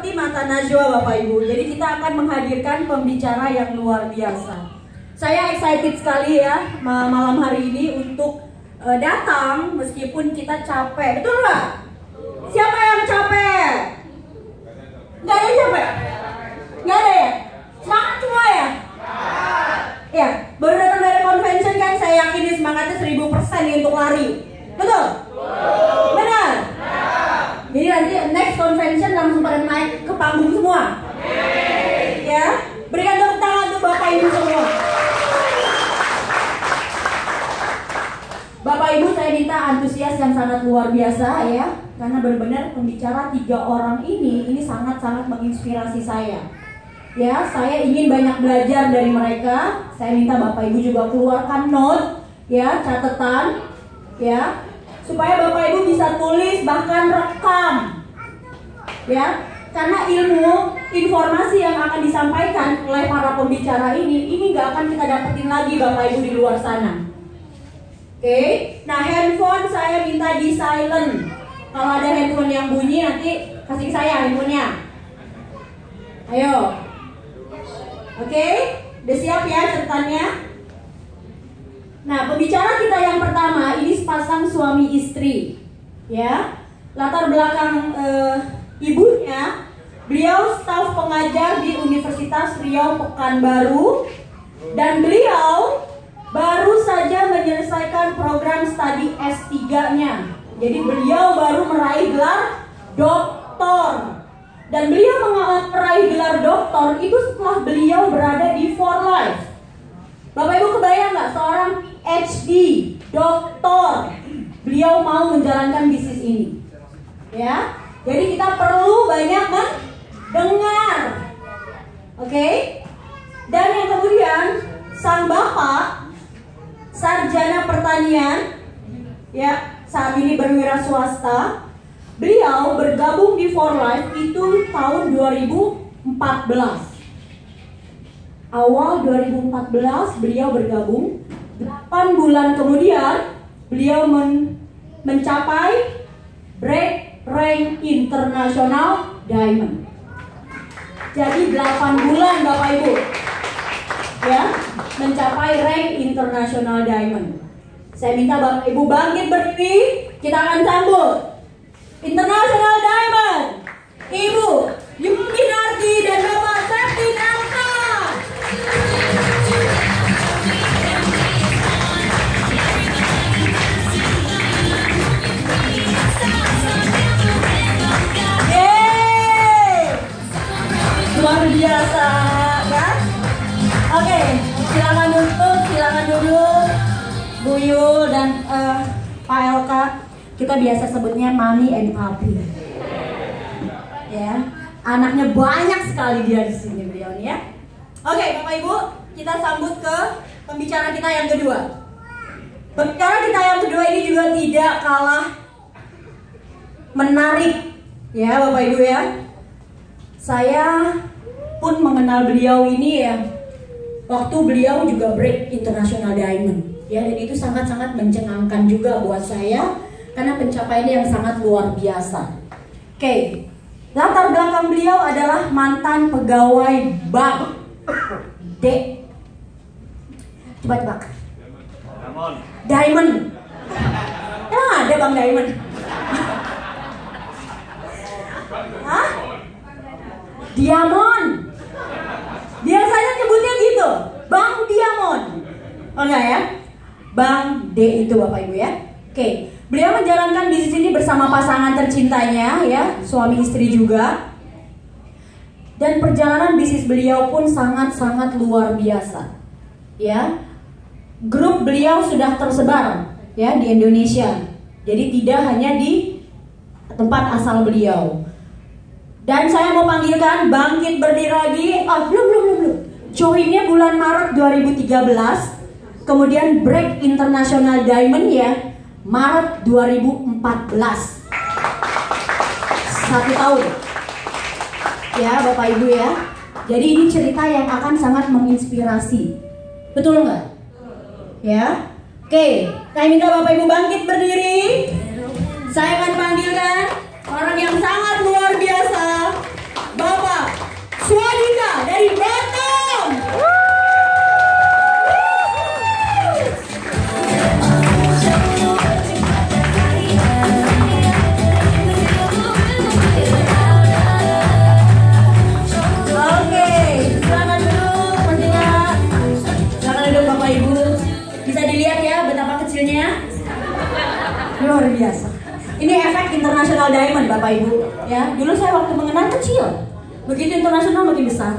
seperti mata Najwa Bapak Ibu. Jadi kita akan menghadirkan pembicara yang luar biasa. Saya excited sekali ya malam hari ini untuk datang meskipun kita capek. Betul nggak? Siapa yang capek? Nggak ada yang capek? Nggak ada ya? Semangat semua ya? Ya, baru datang dari convention kan, saya yakin ini semangatnya 1000% nih untuk lari. Betul? Benar? Jadi nanti next convention langsung pada naik ke panggung semua. Ya, berikan tepuk tangan untuk Bapak Ibu semua. Bapak Ibu, saya minta antusias yang sangat luar biasa ya, karena benar-benar pembicara 3 orang ini sangat-sangat menginspirasi saya. Ya, saya ingin banyak belajar dari mereka. Saya minta Bapak Ibu juga keluarkan note, ya, catatan, ya, supaya Bapak Ibu bisa tulis bahkan rekam, ya, karena ilmu, informasi yang akan disampaikan oleh para pembicara ini nggak akan kita dapetin lagi Bapak Ibu di luar sana. Oke, nah handphone saya minta di silent. Kalau ada handphone yang bunyi nanti kasih saya handphonenya. Ayo. Oke, udah siap ya catatannya? Nah, pembicara kita yang pertama ini sepasang suami istri, ya. Latar belakang ibunya, beliau staf pengajar di Universitas Riau Pekanbaru, dan beliau baru saja menyelesaikan program studi S3-nya. Jadi beliau baru meraih gelar doktor. Dan beliau meraih gelar doktor itu setelah beliau berada di For Life. Bapak Ibu kebayang nggak seorang PhD, doktor, beliau mau menjalankan bisnis ini, ya? Jadi kita perlu banyak mendengar, oke? Dan yang kemudian sang bapak sarjana pertanian, ya, saat ini berwira swasta. Beliau bergabung di For Life itu tahun 2014. Awal 2014 beliau bergabung. 8 bulan kemudian beliau mencapai break rank internasional diamond. Jadi 8 bulan Bapak Ibu, ya, mencapai rank internasional diamond. Saya minta Bapak Ibu bangkit berdiri. Kita akan sambut International Diamond, Ibu Yukinarti dan Bapak Septin Alka. Yeay, luar biasa kan? Oke, silakan duduk, Bu Yul dan Pak Elka. Kita biasa sebutnya Mami and Papi. Ya, anaknya banyak sekali dia di sini beliau nih ya. Oke, Bapak Ibu, kita sambut ke pembicara kita yang kedua. Pembicara kita yang kedua ini juga tidak kalah menarik, ya Bapak Ibu ya. Saya pun mengenal beliau ini ya waktu beliau juga break international diamond, ya, dan itu sangat-sangat mencengangkan juga buat saya. Karena pencapaiannya yang sangat luar biasa. Oke, latar belakang beliau adalah mantan pegawai bank coba tebak. Diamond. Emang ada Bang Diamond? Hah? Diamond. Biasanya nyebutnya gitu, Bang Diamond. Oh enggak ya? Bang D itu Bapak Ibu ya. Oke. Beliau menjalankan bisnis ini bersama pasangan tercintanya, ya, suami istri juga. Dan perjalanan bisnis beliau pun sangat-sangat luar biasa, ya. Grup beliau sudah tersebar, ya, di Indonesia. Jadi tidak hanya di tempat asal beliau. Dan saya mau panggilkan bangkit berdiri lagi. Belum. Joinnya bulan Maret 2013, kemudian break international diamond ya. Maret 2014, 1 tahun, ya Bapak Ibu ya. Jadi ini cerita yang akan sangat menginspirasi, betul nggak? Ya, oke. Saya minta Bapak Ibu bangkit berdiri. Saya akan panggilkan orang yang sangat luar biasa, International Diamond Bapak Ibu. Ya, dulu saya waktu mengenal kecil, begitu internasional makin besar.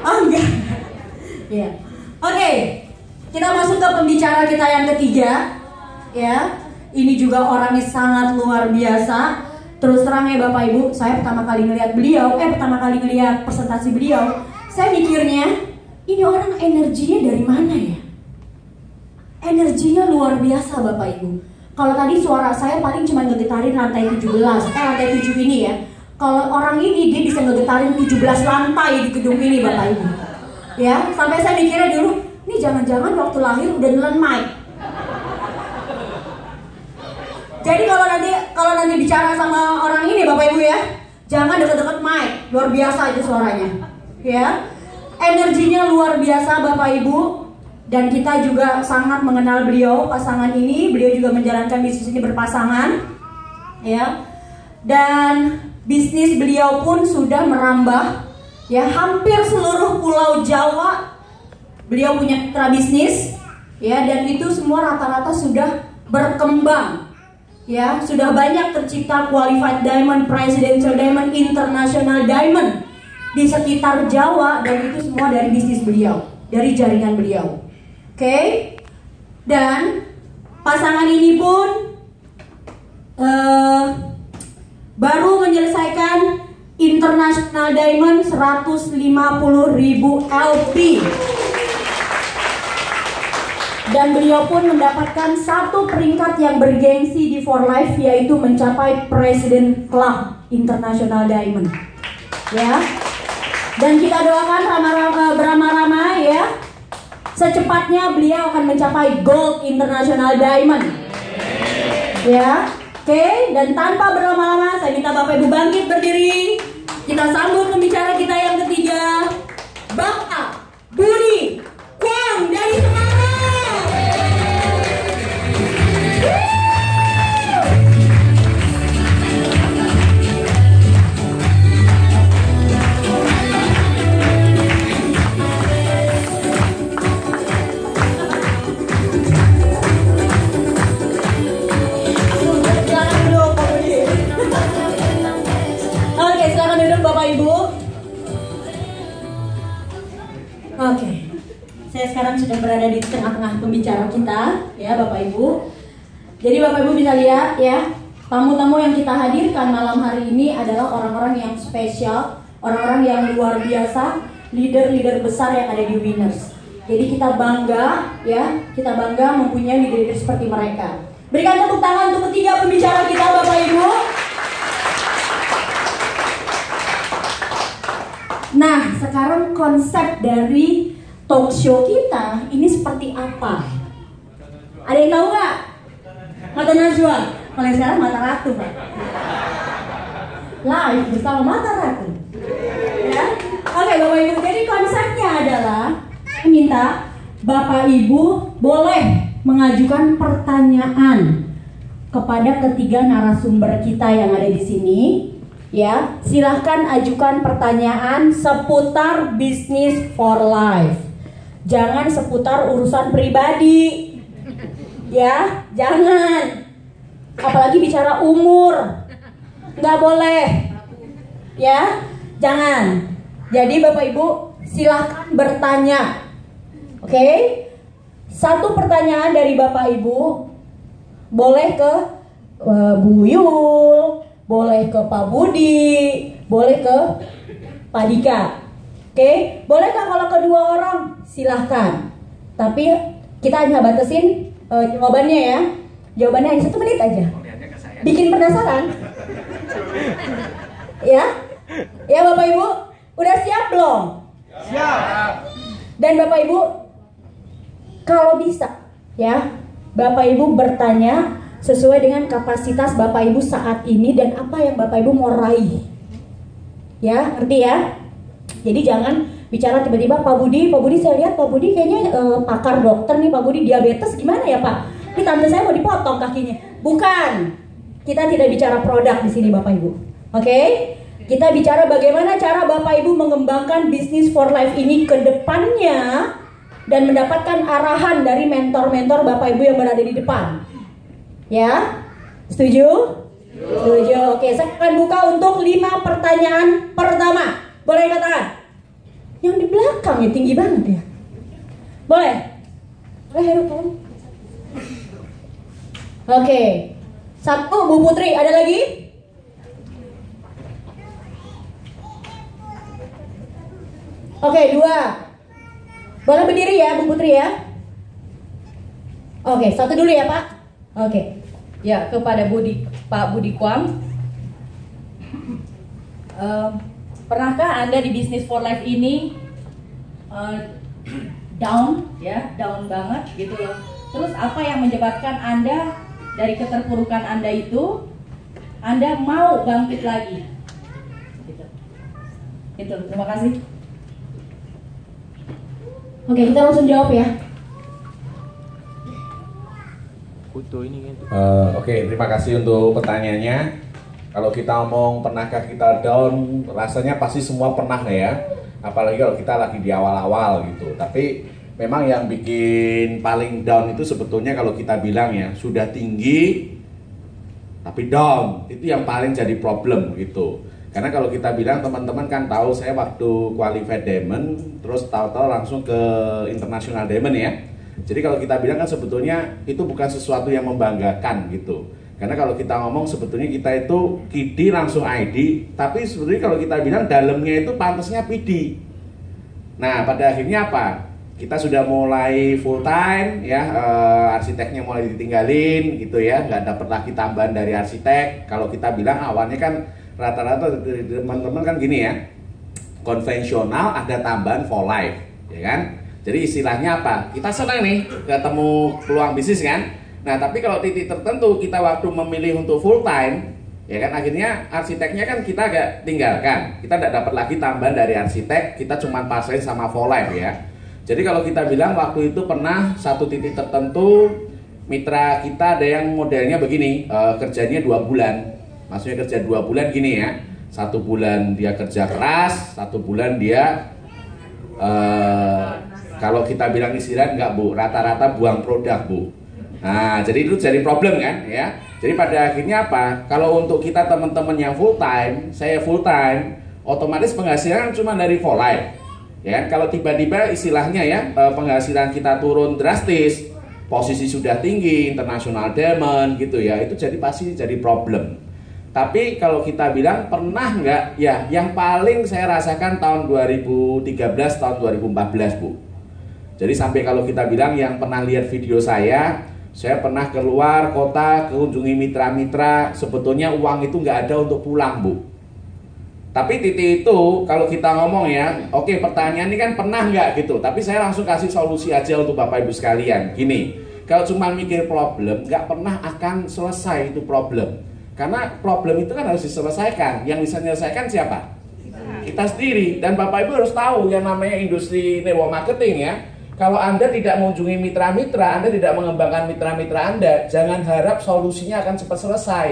Oh enggak. Ya. Oke, kita masuk ke pembicara kita yang ketiga. Ya, ini juga orangnya sangat luar biasa. Terus terang ya Bapak Ibu, saya pertama kali ngelihat presentasi beliau, saya mikirnya ini orang energinya dari mana ya? Energinya luar biasa Bapak Ibu. Kalau tadi suara saya paling cuma ngegetarin lantai 7 ini ya. Kalau orang ini dia bisa ngegetarin 17 lantai di gedung ini Bapak Ibu. Ya, sampai saya mikirnya dulu, ini jangan-jangan waktu lahir udah nelen mic. Jadi kalau nanti bicara sama orang ini Bapak Ibu ya, jangan deket-deket mic, luar biasa itu suaranya. Ya, energinya luar biasa Bapak Ibu. Dan kita juga sangat mengenal beliau, pasangan ini. Beliau juga menjalankan bisnis ini berpasangan, ya. Dan bisnis beliau pun sudah merambah, ya, hampir seluruh pulau Jawa. Beliau punya mitra bisnis, ya, dan itu semua rata-rata sudah berkembang, ya. Sudah banyak tercipta qualified diamond, presidential diamond, international diamond di sekitar Jawa, dan itu semua dari bisnis beliau, dari jaringan beliau. Oke, dan pasangan ini pun baru menyelesaikan International Diamond 150.000 LP. Dan beliau pun mendapatkan satu peringkat yang bergengsi di For Life, yaitu mencapai President Club International Diamond. Ya, dan kita doakan beramah-ramah ya. Secepatnya beliau akan mencapai Gold International Diamond. Ya, oke. Dan tanpa berlama-lama, saya minta Bapak Ibu bangkit berdiri. Kita sambut pembicara kita yang ketiga, Bapak Budi Kwang dari Semarang. Oke, saya sekarang sudah berada di tengah-tengah pembicara kita, ya Bapak Ibu. Jadi Bapak Ibu bisa lihat ya, tamu-tamu yang kita hadirkan malam hari ini adalah orang-orang yang spesial, orang-orang yang luar biasa, leader-leader besar yang ada di Winners. Jadi kita bangga, ya, kita bangga mempunyai leader-leader seperti mereka. Berikan tepuk tangan untuk ketiga pembicara kita, Bapak Ibu. Nah, sekarang konsep dari talk show kita ini seperti apa? Ada yang tahu nggak? Mata Najwa. Kalau sekarang Mata Ratu, Pak. Live bersama Mata Ratu. Ya. Oke, Bapak Ibu. Jadi konsepnya adalah minta Bapak Ibu boleh mengajukan pertanyaan kepada ketiga narasumber kita yang ada di sini. Ya, silahkan ajukan pertanyaan seputar bisnis for life. Jangan seputar urusan pribadi. Ya, jangan. Apalagi bicara umur. Nggak boleh. Ya, jangan. Jadi Bapak Ibu silahkan bertanya. Oke? Satu pertanyaan dari Bapak Ibu boleh ke Bu Yul, boleh ke Pak Budi, boleh ke Pak Dika. Oke, bolehkah kalau kedua orang? Silahkan. Tapi kita hanya batasin jawabannya ya. Jawabannya hanya 1 menit aja. Bikin penasaran. Ya, ya Bapak Ibu, udah siap belum? Siap. Dan Bapak Ibu, kalau bisa, ya, Bapak Ibu bertanya sesuai dengan kapasitas Bapak Ibu saat ini dan apa yang Bapak Ibu mau raih. Ya, ngerti ya? Jadi jangan bicara tiba-tiba Pak Budi saya lihat Pak Budi kayaknya pakar dokter nih, Pak Budi diabetes gimana ya Pak? Ini tante saya mau dipotong kakinya. Bukan. Kita tidak bicara produk di sini Bapak Ibu. Oke? Kita bicara bagaimana cara Bapak Ibu mengembangkan bisnis for life ini ke depannya dan mendapatkan arahan dari mentor-mentor Bapak Ibu yang berada di depan. Ya? Setuju? Setuju. Oke, saya akan buka untuk 5 pertanyaan pertama. Boleh katakan? Yang di belakang ya tinggi banget ya. Boleh? Boleh Heru kan? Oke. 1 Bu Putri, ada lagi? Oke, 2. Boleh berdiri ya Bu Putri ya? Oke, 1 dulu ya Pak. Oke. Ya, kepada Pak Budi Kwam, pernahkah Anda di Business for Life ini down banget gitu loh. Terus apa yang menyebabkan Anda dari keterpurukan Anda itu, Anda mau bangkit lagi? Gitu. Terima kasih. Oke, kita langsung jawab ya. Oke, terima kasih untuk pertanyaannya. Kalau kita ngomong pernahkah kita down, rasanya pasti semua pernah ya. Apalagi kalau kita lagi di awal-awal gitu. Tapi memang yang bikin paling down itu sebetulnya kalau kita bilang ya sudah tinggi tapi down, itu yang paling jadi problem gitu. Karena kalau kita bilang, teman-teman kan tahu saya waktu qualified diamond terus tahu-tahu langsung ke international diamond ya. Jadi kalau kita bilang kan sebetulnya itu bukan sesuatu yang membanggakan gitu. Karena kalau kita ngomong sebetulnya kita itu KID langsung ID, tapi sebetulnya kalau kita bilang dalamnya itu pantasnya PD. Nah pada akhirnya apa? Kita sudah mulai full time ya, arsiteknya mulai ditinggalin gitu ya, nggak dapat lagi tambahan dari arsitek. Kalau kita bilang awalnya kan rata-rata teman-teman kan gini ya, konvensional ada tambahan for life, ya kan? Jadi istilahnya apa? Kita senang nih ketemu peluang bisnis kan. Nah tapi kalau titik tertentu kita waktu memilih untuk full time, ya kan akhirnya arsiteknya kan kita agak tinggalkan. Kita tidak dapat lagi tambahan dari arsitek, kita cuma pasain sama for life ya. Jadi kalau kita bilang waktu itu pernah satu titik tertentu mitra kita ada yang modelnya begini, kerjanya 2 bulan. Maksudnya kerja 2 bulan gini ya. 1 bulan dia kerja keras, 1 bulan dia kalau kita bilang istirahat enggak Bu, rata-rata buang produk Bu. Nah jadi itu jadi problem kan ya. Jadi pada akhirnya apa? Kalau untuk kita teman-teman yang full time, saya full time, otomatis penghasilan cuma dari for life. Ya kan? Kalau tiba-tiba istilahnya ya penghasilan kita turun drastis, posisi sudah tinggi, international diamond gitu ya, itu jadi pasti jadi problem. Tapi kalau kita bilang pernah nggak? Ya yang paling saya rasakan tahun 2013, tahun 2014 Bu. Jadi sampai kalau kita bilang yang pernah lihat video saya pernah keluar kota, kunjungi mitra-mitra, sebetulnya uang itu nggak ada untuk pulang Bu. Tapi titik itu kalau kita ngomong ya, oke pertanyaan ini kan pernah nggak gitu, tapi saya langsung kasih solusi aja untuk Bapak Ibu sekalian. Gini, kalau cuma mikir problem, nggak pernah akan selesai itu problem. Karena problem itu kan harus diselesaikan, yang bisa menyelesaikan siapa? Kita sendiri. Dan Bapak Ibu harus tahu yang namanya industri network marketing ya. Kalau Anda tidak mengunjungi mitra-mitra, Anda tidak mengembangkan mitra-mitra Anda, jangan harap solusinya akan cepat selesai.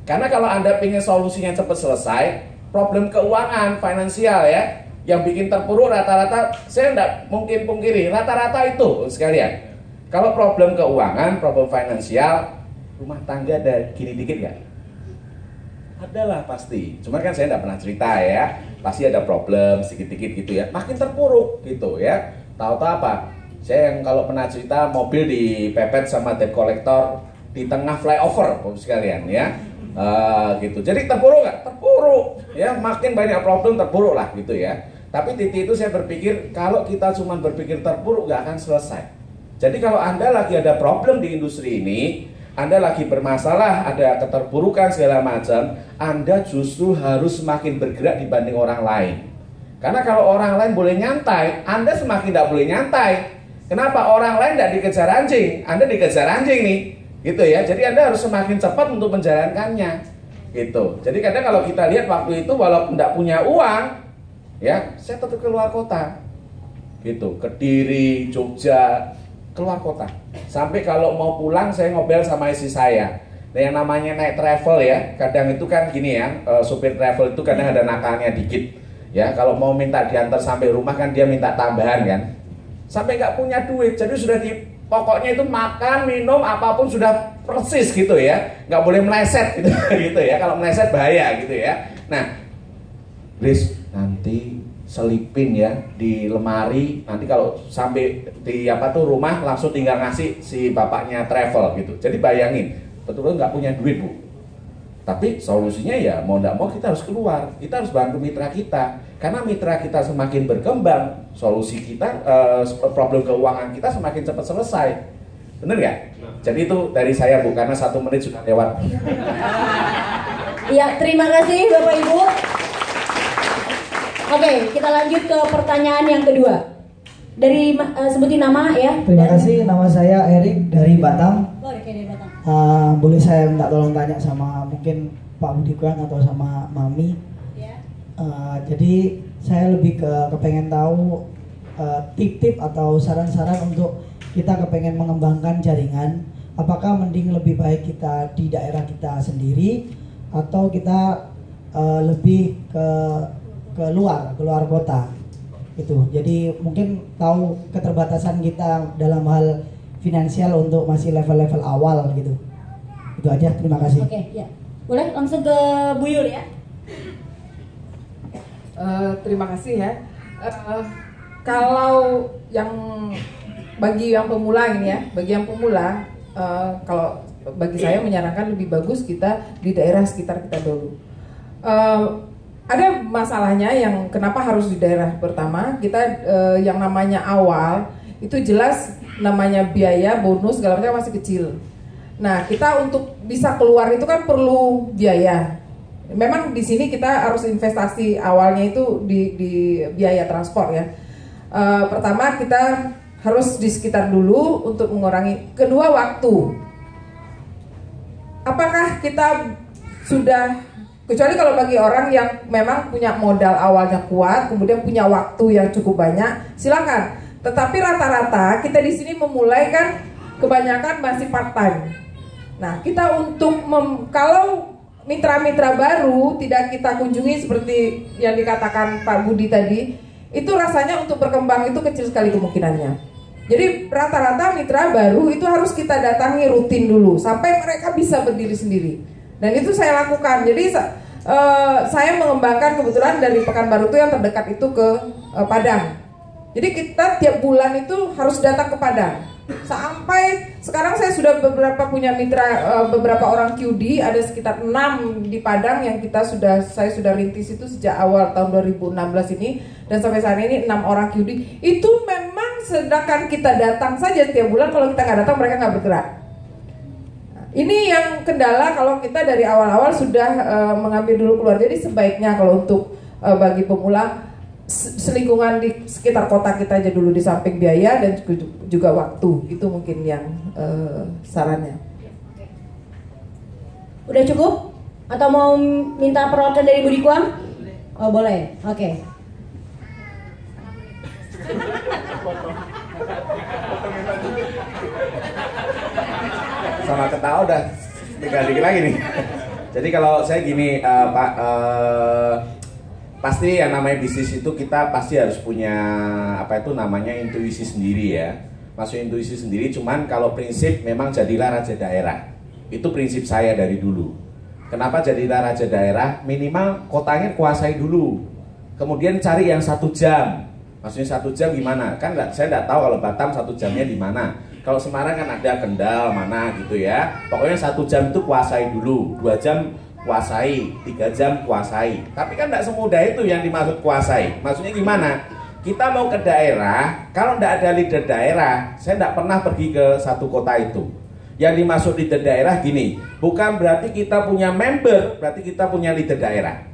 Karena kalau Anda ingin solusinya cepat selesai, problem keuangan, finansial ya, yang bikin terpuruk rata-rata, saya tidak mungkin pungkiri, rata-rata itu sekalian. Kalau problem keuangan, problem finansial, rumah tangga ada gini dikit nggak? Adalah pasti. Cuma kan saya tidak pernah cerita ya, pasti ada problem sedikit-sedikit gitu ya, makin terpuruk gitu ya. Tahu-tahu apa? Saya yang kalau pernah cerita mobil dipepet sama debt collector di tengah flyover, sekalian ya, gitu. Jadi terpuruk nggak? Terpuruk, ya. Makin banyak problem terpuruk lah, gitu ya. Tapi titik itu saya berpikir kalau kita cuma berpikir terpuruk nggak akan selesai. Jadi kalau Anda lagi ada problem di industri ini, Anda lagi bermasalah, ada keterpurukan segala macam, Anda justru harus semakin bergerak dibanding orang lain. Karena kalau orang lain boleh nyantai, Anda semakin tidak boleh nyantai. Kenapa? Orang lain tidak dikejar anjing, Anda dikejar anjing nih, gitu ya. Jadi Anda harus semakin cepat untuk menjalankannya, gitu. Jadi kadang kalau kita lihat waktu itu walaupun tidak punya uang, ya, saya tetap keluar kota, gitu. Kediri, Jogja, keluar kota. Sampai kalau mau pulang saya ngobrol sama istri saya. Nah yang namanya naik travel ya, kadang itu kan gini ya, supir travel itu kadang ada nakalnya dikit. Ya, kalau mau minta diantar sampai rumah kan dia minta tambahan kan. Sampai nggak punya duit, jadi sudah pokoknya itu makan, minum, apapun sudah persis gitu ya, nggak boleh meleset gitu, gitu ya. Kalau meleset bahaya gitu ya. Nah, please nanti selipin ya di lemari. Nanti kalau sampai di rumah langsung tinggal ngasih si bapaknya travel gitu. Jadi bayangin, betul-betul nggak punya duit bu. Tapi solusinya ya mau nggak mau kita harus keluar. Kita harus bantu mitra kita. Karena mitra kita semakin berkembang, solusi kita, problem keuangan kita semakin cepat selesai. Bener nggak? Jadi itu dari saya bu, karena 1 menit sudah lewat. Iya, terima kasih Bapak Ibu. Oke, kita lanjut ke pertanyaan yang kedua. Dari sebutin nama ya. Terima kasih, nama saya Erik dari Batam. Dari Batam. Boleh saya minta tolong tanya sama mungkin Pak Budi Kuan atau sama Mami. Ya. Jadi saya lebih kepengen tahu tip-tip atau saran-saran untuk kita kepengen mengembangkan jaringan. Apakah mending lebih baik kita di daerah kita sendiri atau kita lebih ke luar kota itu. Jadi mungkin tahu keterbatasan kita dalam hal finansial untuk masih level-level awal gitu. Itu aja, terima kasih. Oke, ya. Boleh langsung ke Bu Yul ya. Terima kasih ya. Kalau bagi yang pemula ini ya, bagi yang pemula, kalau bagi saya menyarankan lebih bagus kita di daerah sekitar kita dulu. Ada masalahnya yang kenapa harus di daerah pertama, kita yang namanya awal itu jelas namanya biaya, bonus segala macam masih kecil. Nah, kita untuk bisa keluar itu kan perlu biaya. Memang di sini kita harus investasi awalnya itu di biaya transport ya. Pertama kita harus di sekitar dulu untuk mengurangi. Kedua, waktu. Apakah kita sudah, kecuali kalau bagi orang yang memang punya modal awalnya kuat, kemudian punya waktu yang cukup banyak, silakan. Tetapi rata-rata kita di sini memulai kan kebanyakan masih part time. Nah, kita untuk kalau mitra-mitra baru tidak kita kunjungi seperti yang dikatakan Pak Budi tadi, itu rasanya untuk berkembang itu kecil sekali kemungkinannya. Jadi rata-rata mitra baru itu harus kita datangi rutin dulu sampai mereka bisa berdiri sendiri. Dan itu saya lakukan. Jadi saya mengembangkan kebetulan dari Pekanbaru itu yang terdekat itu ke Padang. Jadi kita tiap bulan itu harus datang ke Padang. Sampai sekarang saya sudah punya mitra beberapa orang QD, ada sekitar 6 di Padang yang saya sudah rintis itu sejak awal tahun 2016 ini, dan sampai saat ini 6 orang QD. Itu memang sedangkan kita datang saja setiap bulan, kalau kita nggak datang mereka nggak bergerak. Ini yang kendala kalau kita dari awal-awal sudah mengambil dulu keluar. Jadi sebaiknya kalau untuk bagi pemula, selingkungan di sekitar kota kita aja dulu, di samping biaya dan juga waktu. Itu mungkin yang sarannya. Udah cukup? Atau mau minta perwakilan dari Budi Kuang? Oh boleh, oke. Sama ketawa udah tinggal dikit lagi nih. Jadi kalau saya gini Pak, pasti yang namanya bisnis itu kita pasti harus punya namanya intuisi sendiri ya. Maksud intuisi sendiri, cuman kalau prinsip memang jadilah raja daerah. Itu prinsip saya dari dulu. Kenapa jadilah raja daerah? Minimal kotanya kuasai dulu. Kemudian cari yang 1 jam. Maksudnya 1 jam gimana? Kan saya nggak tahu kalau Batam 1 jamnya di mana. Kalau Semarang kan ada Kendal mana gitu ya. Pokoknya 1 jam itu kuasai dulu. 2 jam kuasai, 3 jam kuasai. Tapi kan tidak semudah itu yang dimaksud kuasai. Maksudnya gimana? Kita mau ke daerah, kalau tidak ada leader daerah, saya tidak pernah pergi ke satu kota itu. Yang dimaksud leader daerah gini, bukan berarti kita punya member, berarti kita punya leader daerah.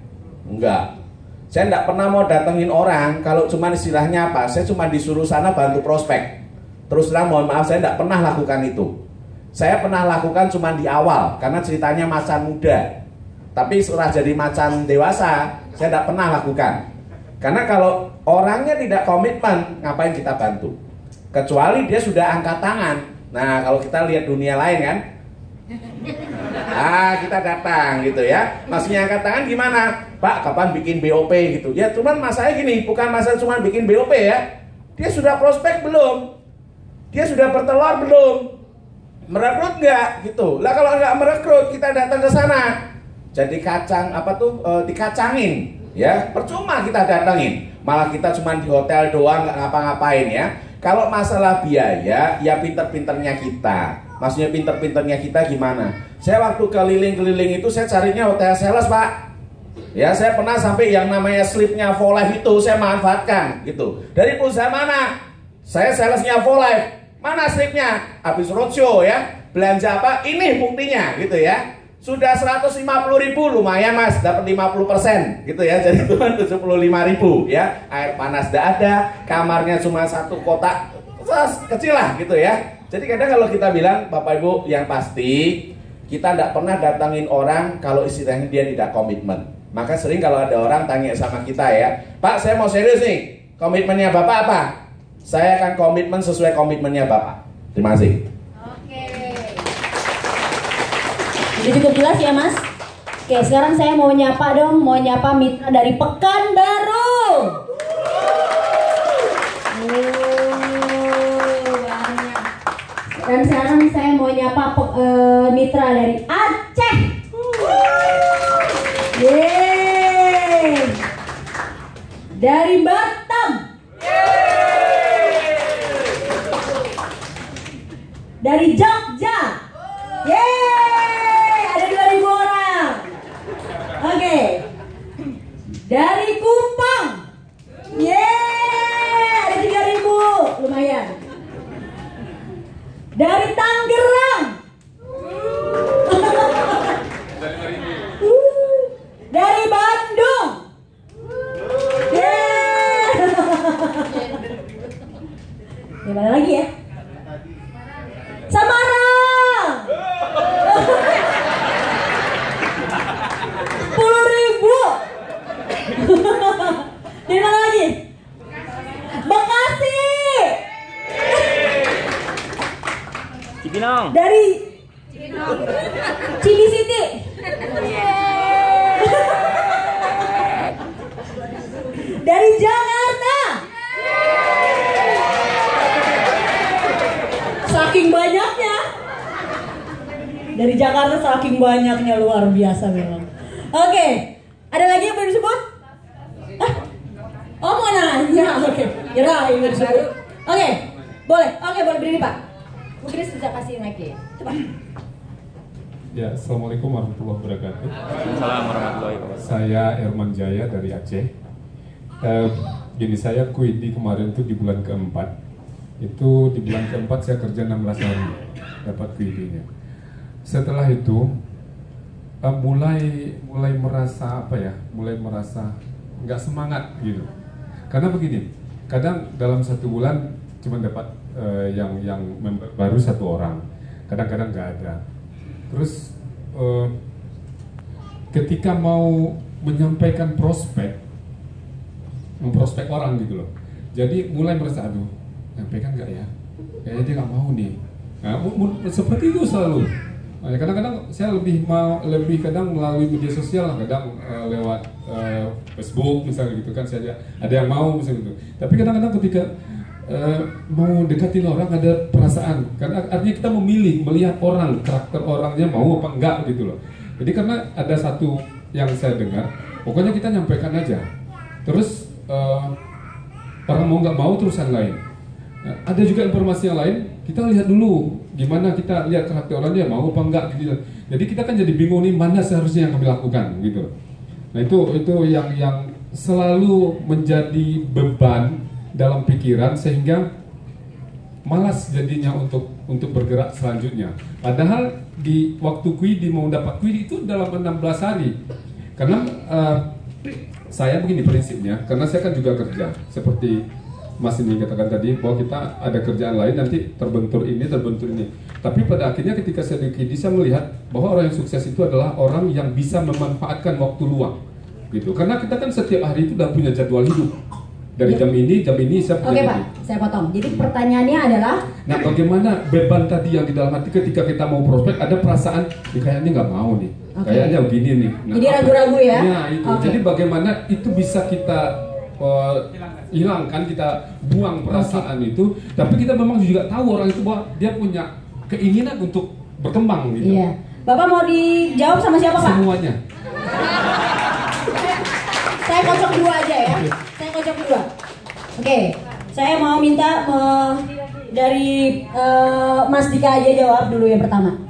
Enggak. Saya tidak pernah mau datengin orang, kalau cuma istilahnya apa, saya cuma disuruh sana bantu prospek. Terus terang mohon maaf, saya tidak pernah lakukan itu. Saya pernah lakukan cuma di awal, karena ceritanya macan muda. Tapi setelah jadi macan dewasa, saya tidak pernah lakukan. Karena kalau orangnya tidak komitmen, ngapain kita bantu? Kecuali dia sudah angkat tangan. Nah, kalau kita lihat dunia lain kan, kita datang gitu ya. Maksudnya angkat tangan gimana? Pak, kapan bikin BOP gitu? Ya, cuman masalahnya gini, bukan masalah cuma bikin BOP ya. Dia sudah prospek belum? Dia sudah bertelur belum? Merekrut nggak gitu. Lah kalau nggak merekrut, kita datang ke sana jadi kacang dikacangin ya, percuma kita datangin, malah kita cuma di hotel doang nggak ngapa-ngapain ya. Kalau masalah biaya ya pinter-pinternya kita, maksudnya pinter-pinternya kita gimana. Saya waktu keliling-keliling itu saya carinya hotel sales Pak ya, saya pernah sampai yang namanya slipnya for life itu saya manfaatkan gitu. Dari perusahaan mana? Saya salesnya for life. Mana slipnya? Habis roadshow ya, belanja apa? Ini buktinya gitu ya. Sudah 150.000, lumayan Mas, dapat 50% gitu ya. Jadi cuma 75.000 ya. Air panas tidak ada, kamarnya cuma satu kotak kecil lah gitu ya. Jadi kadang kalau kita bilang Bapak Ibu, yang pasti kita tidak pernah datangin orang kalau istilahnya dia tidak komitmen. Maka sering kalau ada orang tanya sama kita ya, Pak saya mau serius nih, komitmennya Bapak apa? Saya akan komitmen sesuai komitmennya Bapak. Terima kasih. Oke. Udah cukup jelas ya Mas? Oke, sekarang saya mau nyapa mitra dari Pekanbaru. Banyak. Dan sekarang saya mau nyapa mitra dari Aceh. Yeay. Dari Batam. Dari Jogja. Yeay, ada 2.000 orang. Oke. Dari Kupang. Yeay, ada 3.000, lumayan. Dari Tangerang. Dari Bandung. Yeay. Di mana lagi ya? Semarang. 10.000. Di mana lagi? Bekasi. Cibinong. Dari Cibisiti. Dari Jakarta. Saking banyaknya. Dari Jakarta saking banyaknya, luar biasa memang. Oke, ada lagi yang belum disebut? Oh mau nanya, oke. Kira yang belum disebut. Oke, boleh berdiri Pak. Mungkin bisa kasih mic ya. Coba. Ya, Assalamualaikum warahmatullahi wabarakatuh. Assalamualaikum warahmatullahi wabarakatuh. Saya Erman Jaya dari Aceh. Gini, saya QID kemarin itu di bulan keempat. Itu di bulan keempat saya kerja 16 hari dapat QID-nya. Setelah itu mulai merasa mulai merasa nggak semangat gitu. Karena begini, kadang dalam satu bulan cuma dapat yang baru 1 orang, kadang-kadang nggak ada. Terus ketika mau menyampaikan memprospek orang gitu loh, jadi mulai merasa aduh, nyampaikan nggak ya? Kayaknya dia nggak mau nih. Nah, seperti itu selalu. Kadang-kadang saya lebih kadang melalui media sosial, kadang lewat Facebook misalnya gitu kan, saya ada yang mau misalnya gitu. Tapi kadang-kadang ketika mau deketin orang ada perasaan, karena artinya kita memilih melihat orang, karakter orangnya mau apa enggak gitu loh. Jadi karena ada satu yang saya dengar, pokoknya kita nyampaikan aja. Terus orang mau nggak mau terus yang lain. Nah, ada juga informasi yang lain, kita lihat dulu gimana, kita lihat karakter orangnya mau apa enggak gitu. Jadi kita kan jadi bingung nih mana seharusnya yang kami lakukan gitu. Nah itu yang selalu menjadi beban dalam pikiran sehingga malas jadinya untuk bergerak selanjutnya. Padahal di waktu QID mau dapat QID itu dalam 16 hari. Karena saya begini prinsipnya, karena saya kan juga kerja seperti Mas ini katakan tadi bahwa kita ada kerjaan lain, nanti terbentur ini. Tapi pada akhirnya ketika saya di QID, saya melihat bahwa orang yang sukses itu adalah orang yang bisa memanfaatkan waktu luang gitu. Karena kita kan setiap hari itu udah punya jadwal hidup. Dari jam ini saya punya. Oke Pak, saya potong. Jadi pertanyaannya adalah, nah bagaimana beban tadi yang di dalam hati ketika kita mau prospek, ada perasaan kayaknya nggak mau nih, kayaknya begini nih. Nah, jadi ragu-ragu ya? Nah itu. Jadi bagaimana itu bisa kita hilangkan, kita buang perasaan itu. Tapi kita memang juga tahu orang itu bahwa dia punya keinginan untuk berkembang gitu. Iya. Bapak mau dijawab sama siapa, Pak? Semuanya. Saya kocok dua aja ya. Saya kocok dua. Oke. Saya mau minta dari Mas Dika aja jawab dulu yang pertama.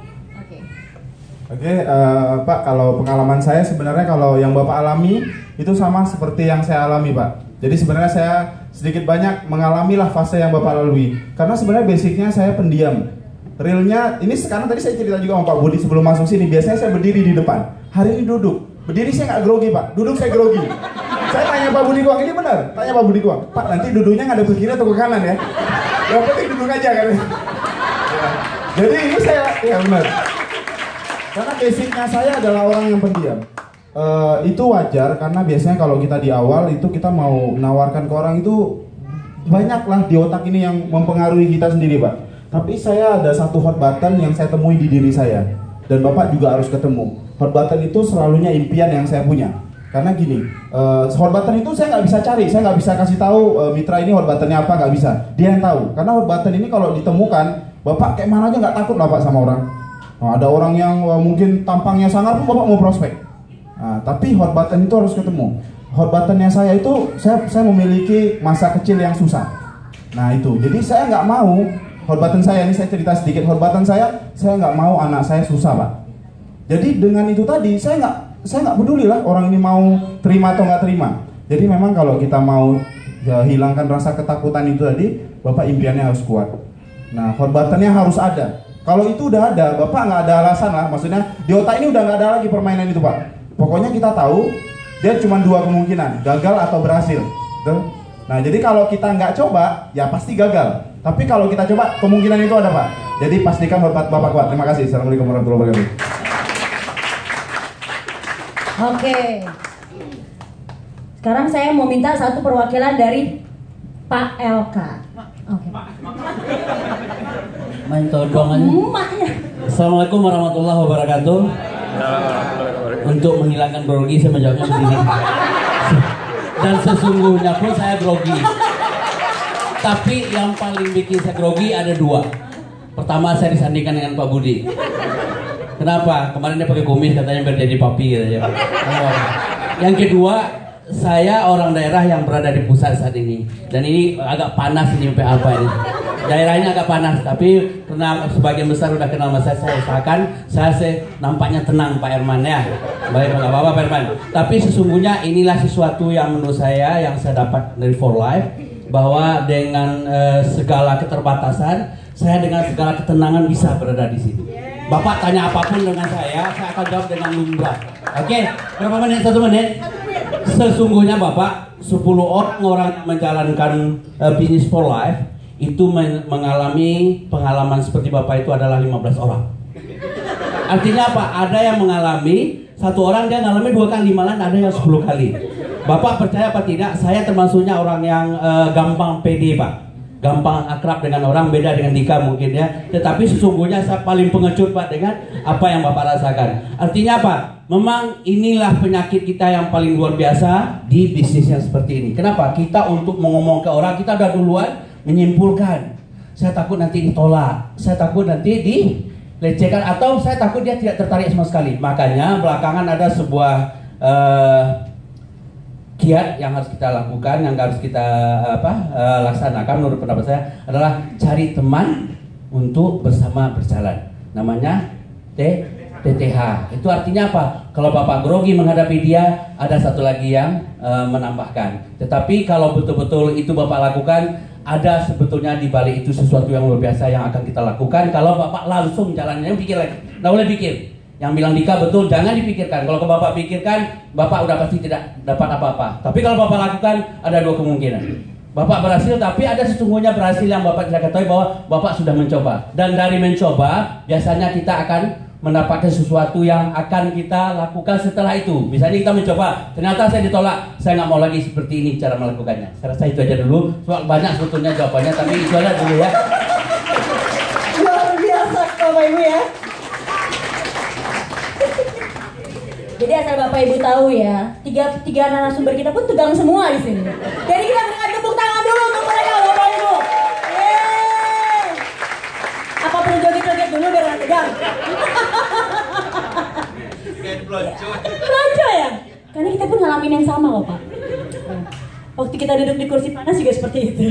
Oke, Pak, kalau pengalaman saya sebenarnya kalau yang Bapak alami itu sama seperti yang saya alami, Pak. Jadi sebenarnya saya sedikit banyak mengalami lah fase yang Bapak lalui. Karena sebenarnya basicnya saya pendiam. Realnya, ini sekarang tadi saya cerita juga sama Pak Budi sebelum masuk sini. Biasanya saya berdiri di depan. Hari ini duduk. Berdiri saya nggak grogi, Pak. Duduk saya grogi. Saya tanya Pak Budi Kuang, ini benar? Tanya Pak Budi Kuang, Pak nanti duduknya nggak ada ke kiri atau ke kanan ya? Yang penting duduk aja kan. Ya. Jadi ini saya, ya benar. Karena basicnya saya adalah orang yang pendiam. Itu wajar karena biasanya kalau kita di awal itu kita mau menawarkan ke orang itu banyaklah di otak ini yang mempengaruhi kita sendiri, Pak. Tapi saya ada satu hot button yang saya temui di diri saya dan Bapak juga harus ketemu. Hot button itu selalunya impian yang saya punya. Karena gini, hot button itu saya nggak bisa cari, saya nggak bisa kasih tahu mitra ini hot buttonnya apa, nggak bisa. Dia yang tahu. Karena hot button ini kalau ditemukan, Bapak kayak mana aja nggak takut lah Pak sama orang. Nah, ada orang yang mungkin tampangnya sangar pun Bapak mau prospek. Nah, tapi hot button itu harus ketemu. Hot buttonnya saya itu, saya memiliki masa kecil yang susah. Nah itu, jadi saya nggak mau hot button saya, ini saya cerita sedikit hot button saya nggak mau anak saya susah, Pak. Jadi dengan itu tadi, saya nggak peduli lah orang ini mau terima atau nggak terima. Jadi memang kalau kita mau hilangkan rasa ketakutan itu tadi, Bapak impiannya harus kuat. Nah hot buttonnya harus ada. Kalau itu udah ada, Bapak nggak ada alasan lah. Maksudnya di otak ini udah nggak ada lagi permainan itu, Pak. Pokoknya kita tahu dia cuma dua kemungkinan, gagal atau berhasil. Betul? Nah jadi kalau kita nggak coba, ya pasti gagal. Tapi kalau kita coba, kemungkinan itu ada, Pak. Jadi pastikan hormat Bapak kuat. Terima kasih. Assalamualaikum warahmatullahi wabarakatuh. Oke. Sekarang saya mau minta satu perwakilan dari Pak LK. Oke. Main todongannya. Emaknya. Assalamualaikum warahmatullahi wabarakatuh. Untuk menghilangkan grogi saya menjawabnya begini. Dan sesungguhnya pun saya grogi. Tapi yang paling bikin saya grogi ada dua. Pertama saya disandingkan dengan Pak Budi. Kenapa? Kemarin dia pakai kumis katanya biar jadi papi gitu. Yang kedua, saya orang daerah yang berada di pusat saat ini. Dan ini agak panas ini apa ini. Daerahnya agak panas, tapi karena sebagian besar udah kenal sama saya usahakan saya nampaknya tenang Pak Herman ya. Baik, nggak apa-apa Pak Herman. Tapi sesungguhnya inilah sesuatu yang menurut saya yang saya dapat dari For Life, bahwa dengan segala keterbatasan, saya dengan segala ketenangan bisa berada di sini. Bapak tanya apapun dengan saya akan jawab dengan lumrah. Oke, berapa menit? 1 menit? Sesungguhnya Bapak, 10 orang yang menjalankan bisnis For Life itu mengalami pengalaman seperti Bapak itu adalah 15 orang. Artinya apa? Ada yang mengalami, satu orang dia mengalami 2 kali, malah ada yang 10 kali. Bapak percaya apa tidak? Saya termasuknya orang yang gampang pede, Pak. Gampang akrab dengan orang, beda dengan Dika mungkin ya. Tetapi sesungguhnya saya paling pengecut Pak dengan apa yang Bapak rasakan. Artinya apa? Memang inilah penyakit kita yang paling luar biasa di bisnis yang seperti ini. Kenapa? Kita untuk ngomong ke orang, kita udah duluan menyimpulkan. Saya takut nanti ditolak, saya takut nanti dilecehkan, atau saya takut dia tidak tertarik sama sekali. Makanya belakangan ada sebuah kiat yang harus kita lakukan, yang harus kita laksanakan menurut pendapat saya adalah cari teman untuk bersama berjalan. Namanya TTH. Itu artinya apa? Kalau Bapak grogi menghadapi dia, ada satu lagi yang menambahkan. Tetapi kalau betul-betul itu Bapak lakukan, ada sebetulnya di balik itu sesuatu yang luar biasa yang akan kita lakukan. Kalau Bapak langsung jalannya, pikir lagi, nggak boleh pikir. Yang bilang Dika betul, jangan dipikirkan. Kalau Bapak pikirkan, Bapak udah pasti tidak dapat apa-apa. Tapi kalau Bapak lakukan, ada 2 kemungkinan. Bapak berhasil, tapi ada sesungguhnya berhasil yang Bapak tidak ketahui bahwa Bapak sudah mencoba. Dan dari mencoba, biasanya kita akan mendapatkan sesuatu yang akan kita lakukan setelah itu. Misalnya kita mencoba, ternyata saya ditolak, saya nggak mau lagi seperti ini cara melakukannya. Saya rasa itu aja dulu. Soal banyak sebetulnya jawabannya, tapi itu aja dulu ya. Luar biasa Bapak Ibu ya. Jadi asal Bapak Ibu tahu ya, tiga narasumber kita pun tegang semua di sini. Jadi kita berikan tepuk tangan dulu untuk mereka Bapak Ibu. Yeay. Apa perlu joget-joget dulu? Gang. Pelonco ya? Karena kita pun ngalamin yang sama kok Pak. Waktu kita duduk di kursi panas juga seperti itu.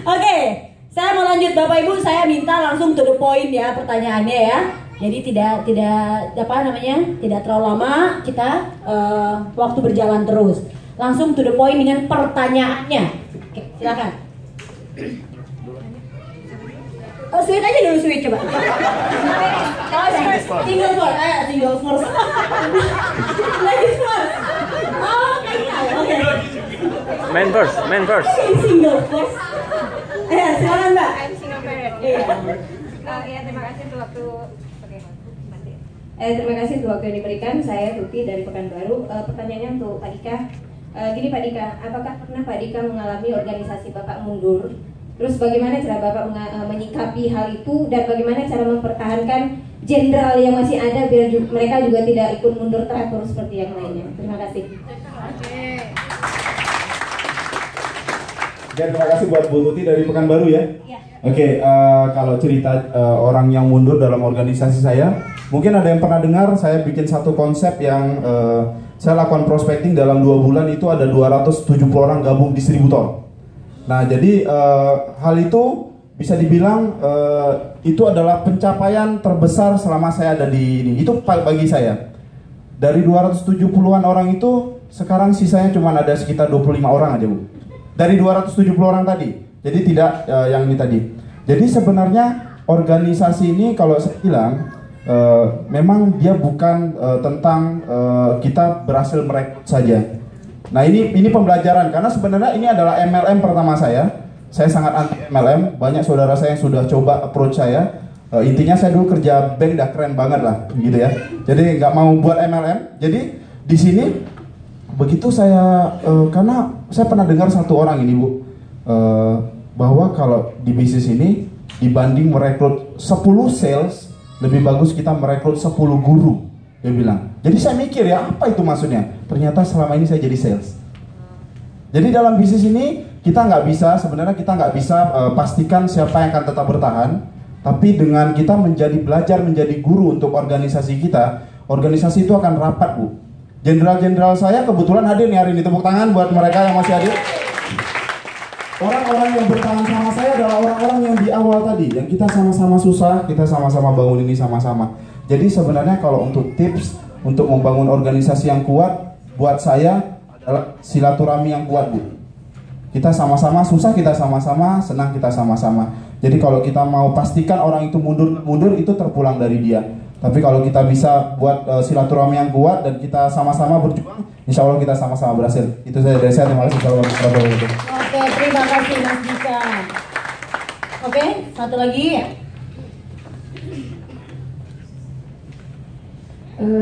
Oke, saya mau lanjut Bapak Ibu, saya minta langsung to the point ya pertanyaannya ya. Jadi tidak tidak terlalu lama, kita waktu berjalan terus. Langsung to the point dengan pertanyaannya. Oke, silakan. Oh, sweet aja dulu, sweet coba. Single first, single first. Ladies first. Oh, oke. Man first. Single first. Silakan Mbak. I'm single parent. Iya. Ya, terima kasih untuk waktu. Oke, mati. Terima kasih untuk waktu yang diberikan. Saya Tuti dari Pekanbaru. Pertanyaannya untuk Pak Dika. Gini Pak Dika, apakah pernah Pak Dika mengalami organisasi Bapak mundur? Terus bagaimana cara Bapak menyikapi hal itu dan bagaimana cara mempertahankan jenderal yang masih ada biar mereka juga tidak ikut mundur teratur seperti yang lainnya? Terima kasih. Dan terima kasih buat Bu Tuti dari Pekanbaru ya. Ya. Oke, kalau cerita orang yang mundur dalam organisasi saya, mungkin ada yang pernah dengar saya bikin satu konsep yang saya lakukan prospecting dalam 2 bulan itu ada 270 orang gabung distributor. Nah, jadi hal itu bisa dibilang itu adalah pencapaian terbesar selama saya ada di ini. Itu bagi saya. Dari 270-an orang itu sekarang sisanya cuma ada sekitar 25 orang aja, Bu. Dari 270 orang tadi. Jadi tidak yang ini tadi. Jadi sebenarnya organisasi ini kalau saya bilang memang dia bukan tentang kita berhasil merekrut saja. Nah ini pembelajaran karena sebenarnya ini adalah MLM pertama saya. Saya sangat anti MLM. Banyak saudara saya yang sudah coba approach saya. Intinya saya dulu kerja bank dah keren banget lah, gitu ya. Jadi nggak mau buat MLM. Jadi di sini begitu saya karena saya pernah dengar satu orang ini Bu bahwa kalau di bisnis ini dibanding merekrut 10 sales lebih bagus kita merekrut 10 guru. Dia bilang. Jadi saya mikir ya apa itu maksudnya? Ternyata selama ini saya jadi sales. Jadi dalam bisnis ini kita nggak bisa pastikan siapa yang akan tetap bertahan. Tapi dengan kita belajar menjadi guru untuk organisasi kita, organisasi itu akan rapat Bu. Jenderal-jenderal saya kebetulan hadir nih hari ini, tepuk tangan buat mereka yang masih hadir. Orang-orang yang bertahan sama saya adalah orang-orang yang di awal tadi, yang kita sama-sama susah, kita sama-sama bangun ini sama-sama. Jadi sebenarnya kalau untuk tips untuk membangun organisasi yang kuat, buat saya adalah silaturahmi yang kuat Bu. Kita sama-sama susah, kita sama-sama senang, kita sama-sama. Jadi kalau kita mau pastikan orang itu mundur itu terpulang dari dia. Tapi kalau kita bisa buat silaturahmi yang kuat dan kita sama-sama berjuang, insya Allah kita sama-sama berhasil. Itu saja dari saya. Terima kasih. Oke, terima kasih Mas Dika. Oke, satu lagi.